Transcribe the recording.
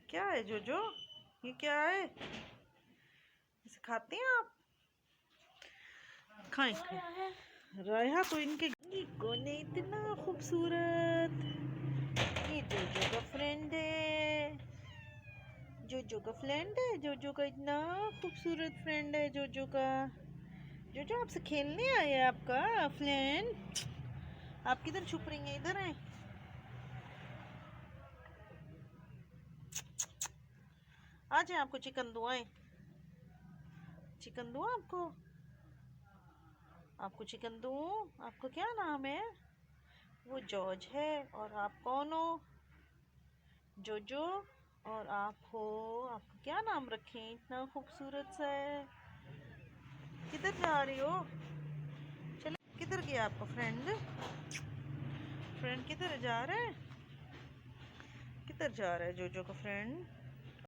क्या है जोजो? ये क्या है? इसे खाते हैं आप? खाएं खाएं। रायहा तो इनके कौन है इतना खूबसूरत? ये जोजो का फ्रेंड है। जोजो का फ्रेंड है। जोजो का इतना खूबसूरत फ्रेंड है। जोजो का जोजो आपसे खेलने आया है आपका फ्रेंड। आप किधर छुप रही हैं? इधर हैं। आ जाए, आपको चिकन दुआएं। चिकन दूँ आपको? आपको चिकन दूँ? आपका क्या नाम है? वो जॉर्ज है। और आप कौन हो? जोजो। और आप हो? आपका क्या नाम रखें इतना खूबसूरत सा है? किधर जा रही हो? चले, किधर गया आपका फ्रेंड? फ्रेंड किधर जा रहा है? किधर जा रहा है जोजो का फ्रेंड?